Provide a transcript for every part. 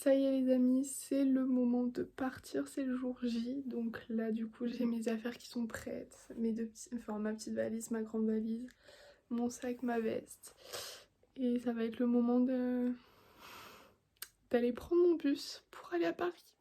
Ça y est les amis, c'est le moment de partir, c'est le jour J. Donc là du coup j'ai mes affaires qui sont prêtes, mes deux petits, enfin ma petite valise, ma grande valise, mon sac, ma veste. Et ça va être le moment d'aller prendre mon bus pour aller à Paris.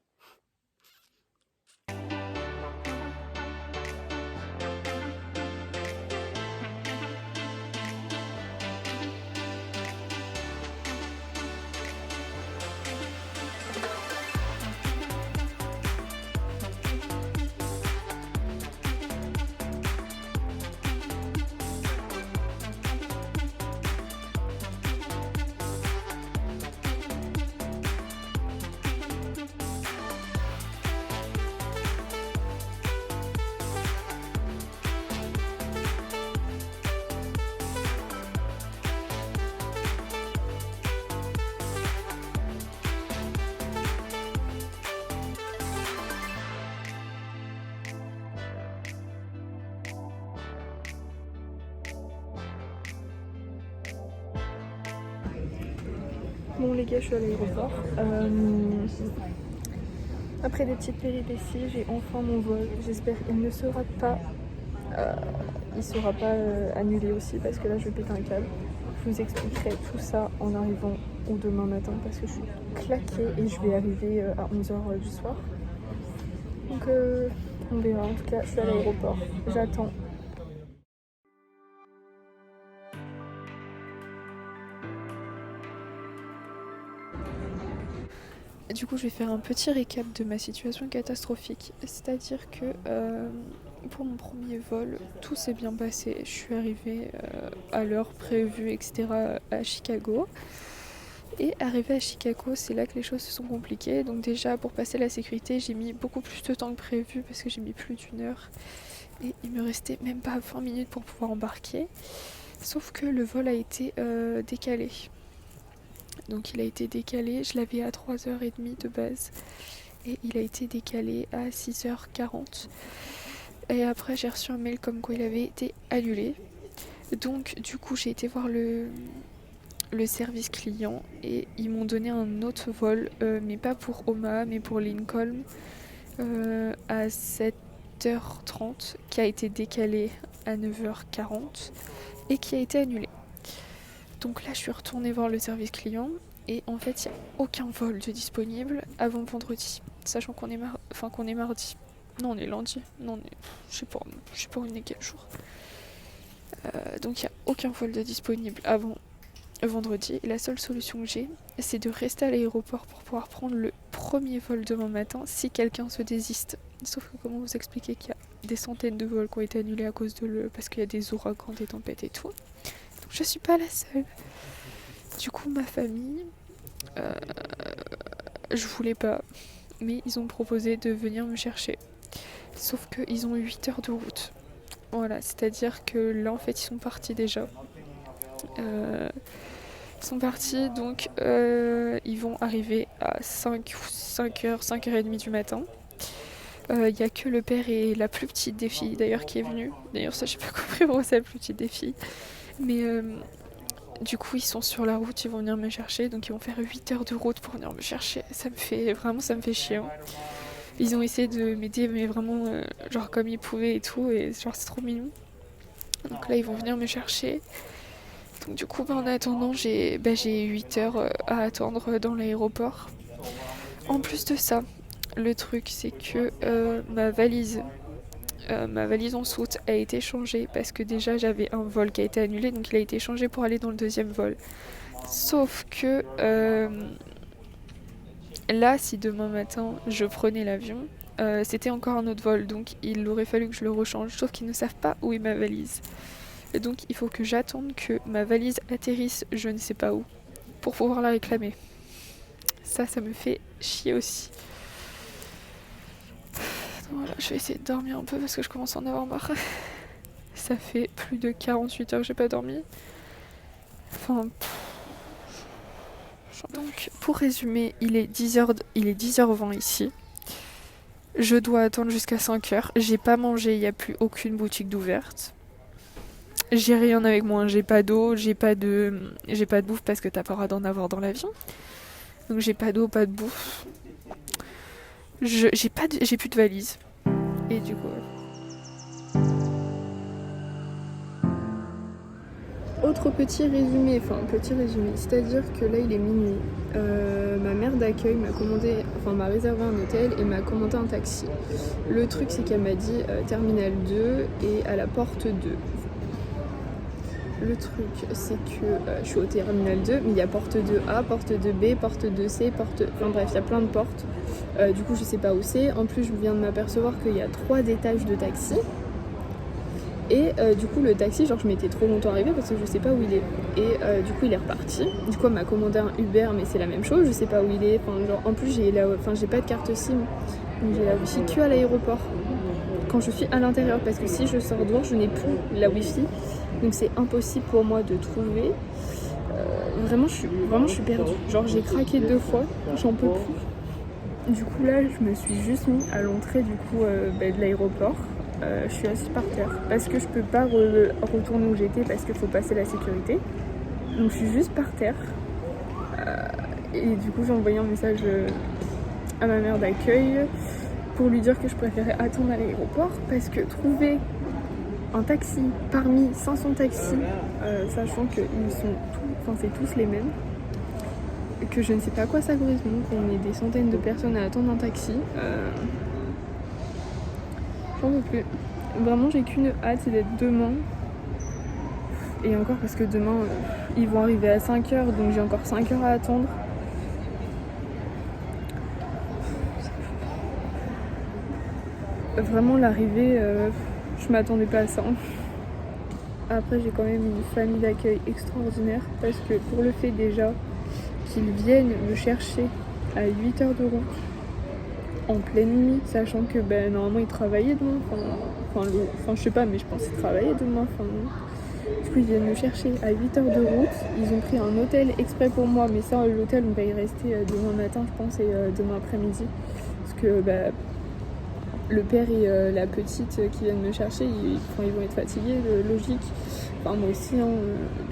Bon les gars, je suis à l'aéroport. Après des petites péripéties, j'ai enfin mon vol. J'espère qu'il ne sera pas, annulé aussi parce que là je vais péter un câble. Je vous expliquerai tout ça en arrivant ou demain matin parce que je suis claquée et je vais arriver à 11h du soir. Donc on verra. En tout cas, je suis à l'aéroport. J'attends. Du coup, je vais faire un petit récap de ma situation catastrophique. C'est-à-dire que pour mon premier vol, tout s'est bien passé. Je suis arrivée à l'heure prévue, etc. à Chicago. Et arrivée à Chicago, c'est là que les choses se sont compliquées. Donc déjà, pour passer la sécurité, j'ai mis beaucoup plus de temps que prévu parce que j'ai mis plus d'1 heure. Et il me restait même pas 20 minutes pour pouvoir embarquer. Sauf que le vol a été décalé. Donc il a été décalé, je l'avais à 3h30 de base. Et il a été décalé à 6h40. Et après j'ai reçu un mail comme quoi il avait été annulé. Donc du coup j'ai été voir le service client et ils m'ont donné un autre vol, mais pas pour Omaha mais pour Lincoln, à 7h30, qui a été décalé à 9h40 et qui a été annulé. Donc là je suis retournée voir le service client et en fait il n'y a aucun vol de disponible avant vendredi, sachant qu'on est mardi. Non, on est lundi. Non, je sais pas on est quel jour. Donc il n'y a aucun vol de disponible avant vendredi. Et la seule solution que j'ai, c'est de rester à l'aéroport pour pouvoir prendre le premier vol demain matin si quelqu'un se désiste. Sauf que comment vous expliquer qu'il y a des centaines de vols qui ont été annulés à cause parce qu'il y a des ouragans, des tempêtes et tout. Donc je suis pas la seule. Du coup ma famille, je voulais pas, mais ils ont proposé de venir me chercher. Sauf qu'ils ont 8 heures de route. Voilà, c'est-à-dire que là en fait ils sont partis déjà. Ils sont partis, donc ils vont arriver à 5h, 5h30 du matin. Il n'y a que le père et la plus petite des filles d'ailleurs qui est venue. D'ailleurs ça j'ai pas compris pourquoi c'est la plus petite des filles. Mais du coup ils sont sur la route, ils vont venir me chercher. Donc ils vont faire 8 heures de route pour venir me chercher. Ça me fait chier. Hein. Ils ont essayé de m'aider mais vraiment genre comme ils pouvaient et tout. Et genre c'est trop mignon. Donc là ils vont venir me chercher. Donc du coup en attendant j'ai 8 heures à attendre dans l'aéroport. En plus de ça, le truc c'est que ma valise en soute a été changée parce que déjà j'avais un vol qui a été annulé, donc il a été changé pour aller dans le deuxième vol. Sauf que là, si demain matin je prenais l'avion, c'était encore un autre vol, donc il aurait fallu que je le rechange, sauf qu'ils ne savent pas où est ma valise. Et donc il faut que j'attende que ma valise atterrisse je ne sais pas où pour pouvoir la réclamer. Ça me fait chier aussi. Voilà, je vais essayer de dormir un peu parce que je commence à en avoir marre. Ça fait plus de 48 heures que j'ai pas dormi. Enfin... Donc, pour résumer, il est 10h20 ici. Je dois attendre jusqu'à 5h. J'ai pas mangé, il n'y a plus aucune boutique d'ouverte. J'ai rien avec moi, j'ai pas d'eau, j'ai pas de bouffe parce que t'as pas le droit d'en avoir dans l'avion. Donc j'ai pas d'eau, pas de bouffe. J'ai plus de valise. Et du coup, autre petit résumé, c'est-à-dire que là il est minuit. Ma mère d'accueil m'a réservé un hôtel et m'a commandé un taxi. Le truc c'est qu'elle m'a dit terminal 2 et à la porte 2. Le truc c'est que je suis au terminal 2, mais il y a porte 2A, porte 2B, porte 2C, enfin bref, il y a plein de portes. Du coup je sais pas où c'est. En plus je viens de m'apercevoir qu'il y a 3 étages de taxi. Et du coup le taxi, genre je m'étais trop longtemps arrivée parce que je sais pas où il est. Et du coup il est reparti. Du coup elle m'a commandé un Uber mais c'est la même chose, je sais pas où il est. Enfin, genre, en plus j'ai pas de carte SIM. Donc j'ai la wifi que à l'aéroport. Quand je suis à l'intérieur, parce que si je sors dehors je n'ai plus la wifi. Donc c'est impossible pour moi de trouver. Vraiment je suis perdue. Genre j'ai craqué 2 fois, j'en peux plus. Du coup là je me suis juste mis à l'entrée du coup de l'aéroport. Je suis assise par terre parce que je peux pas retourner où j'étais parce qu'il faut passer la sécurité. Donc je suis juste par terre. Et du coup j'ai envoyé un message à ma mère d'accueil pour lui dire que je préférais attendre à l'aéroport parce que trouver un taxi parmi 500 taxis, sachant qu'ils sont c'est tous les mêmes, que je ne sais pas à quoi ça correspond, qu'on est des centaines de personnes à attendre un taxi. J'en veux plus. Vraiment, j'ai qu'une hâte, c'est d'être demain. Et encore parce que demain, ils vont arriver à 5h, donc j'ai encore 5 heures à attendre. Vraiment, l'arrivée, je m'attendais pas à ça. Après, j'ai quand même une famille d'accueil extraordinaire parce que pour le fait déjà qu'ils viennent me chercher à 8 heures de route en pleine nuit, sachant que normalement ils travaillaient demain, je sais pas, mais je pense qu'ils travaillaient demain. Du coup ils viennent me chercher à 8 heures de route, ils ont pris un hôtel exprès pour moi, mais ça l'hôtel on va y rester demain matin je pense et demain après-midi, parce que le père et la petite qui viennent me chercher, ils vont être fatigués, logique, enfin moi aussi, hein,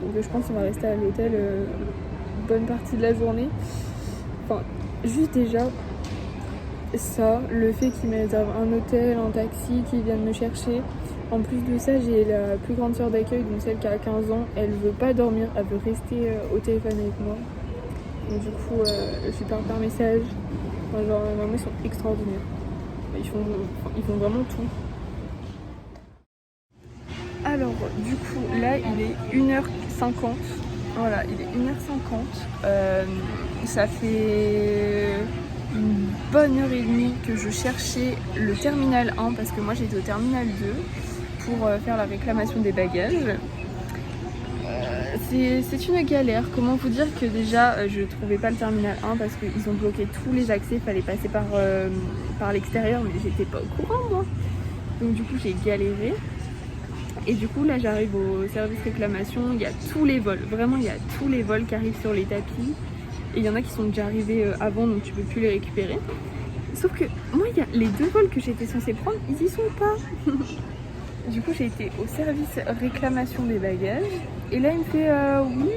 donc je pense qu'on va rester à l'hôtel une bonne partie de la journée. Enfin, juste déjà ça, le fait qu'ils me réservent un hôtel, un taxi, qu'ils viennent me chercher. En plus de ça, j'ai la plus grande sœur d'accueil, donc celle qui a 15 ans, elle veut pas dormir, elle veut rester au téléphone avec moi. Donc du coup, je lui parle par message. Enfin, genre, vraiment, ils sont extraordinaires. Ils font vraiment tout. Alors, du coup, là, il est 1h50. Voilà, il est 1h50. Ça fait une bonne heure et demie que je cherchais le terminal 1 parce que moi j'étais au terminal 2 pour faire la réclamation des bagages. C'est une galère. Comment vous dire que déjà je trouvais pas le terminal 1 parce qu'ils ont bloqué tous les accès, il fallait passer par l'extérieur, mais j'étais pas au courant moi. Donc du coup j'ai galéré. Et du coup là j'arrive au service réclamation, il y a tous les vols, vraiment il y a tous les vols qui arrivent sur les tapis. Et il y en a qui sont déjà arrivés avant, donc tu peux plus les récupérer. Sauf que moi, il y a les 2 vols que j'étais censée prendre, ils y sont pas. Du coup, j'ai été au service réclamation des bagages. Et là, il me fait oui,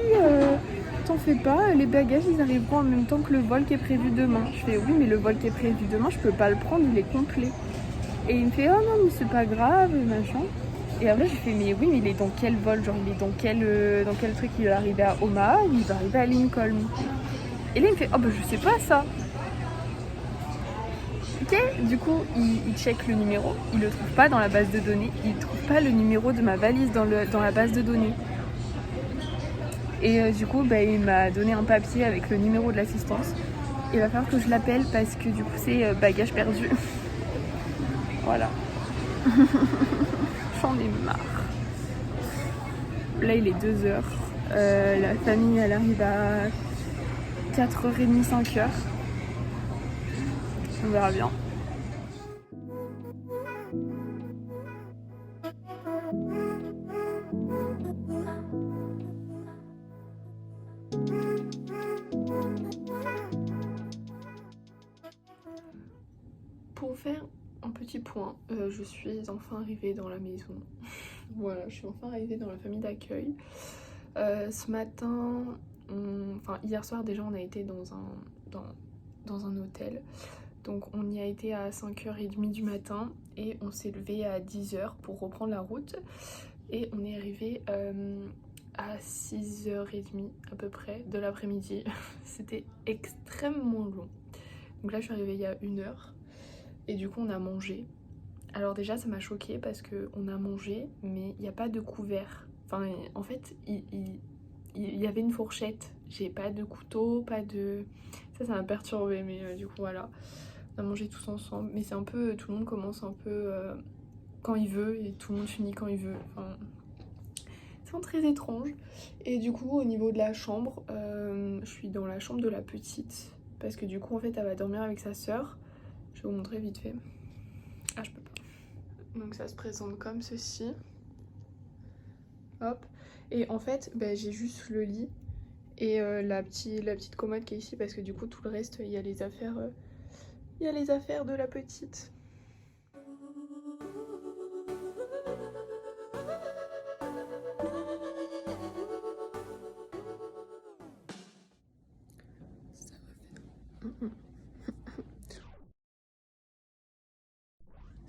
t'en fais pas, les bagages, ils arriveront en même temps que le vol qui est prévu demain. Je fais oui, mais le vol qui est prévu demain, je peux pas le prendre, il est complet. Et il me fait oh non, mais c'est pas grave, machin. Et après, j'ai fait mais oui, mais il est dans quel vol? Genre, il est dans quel truc? Il va arriver à Omaha, il va arriver à Lincoln. Et là il me fait oh bah je sais pas ça. Ok, du coup il check le numéro, il le trouve pas dans la base de données, il trouve pas le numéro de ma valise dans la base de données. Et du coup il m'a donné un papier avec le numéro de l'assistance. Il va falloir que je l'appelle parce que du coup c'est bagage perdu. Voilà. J'en ai marre. Là il est 2h. La famille elle arrive à 4h30, 5h. On verra bien. Pour faire un petit point, je suis enfin arrivée dans la maison. Voilà, je suis enfin arrivée dans la famille d'accueil. Ce matin, Enfin, hier soir déjà on a été dans un hôtel. Donc on y a été à 5h30 du matin et on s'est levé à 10h pour reprendre la route. Et on est arrivé à 6h30 à peu près de l'après-midi. C'était extrêmement long. Donc là je suis arrivée il y a 1 heure et du coup on a mangé. Alors déjà ça m'a choquée parce qu'on a mangé mais il n'y a pas de couvert. Enfin en fait il y avait une fourchette. J'ai pas de couteau, pas de... Ça m'a perturbée mais du coup voilà. On a mangé tous ensemble mais c'est un peu... Tout le monde commence un peu quand il veut et tout le monde finit quand il veut. Enfin, c'est très étrange. Et du coup au niveau de la chambre, je suis dans la chambre de la petite. Parce que du coup en fait elle va dormir avec sa sœur. Je vais vous montrer vite fait. Ah je peux pas. Donc ça se présente comme ceci. Hop. Et en fait j'ai juste le lit et la petite commode qui est ici parce que du coup tout le reste il y a les affaires de la petite.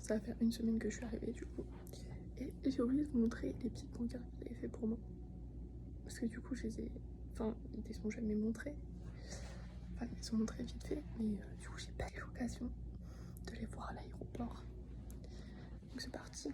Ça va faire 1 semaine que je suis arrivée du coup. Et j'ai oublié de vous montrer les petites pancartes que j'avais fait pour moi. Parce que du coup je les ai... Enfin, ils ne sont jamais montrés. Enfin, ils sont montrés vite fait. Mais du coup j'ai pas eu l'occasion de les voir à l'aéroport. Donc c'est parti.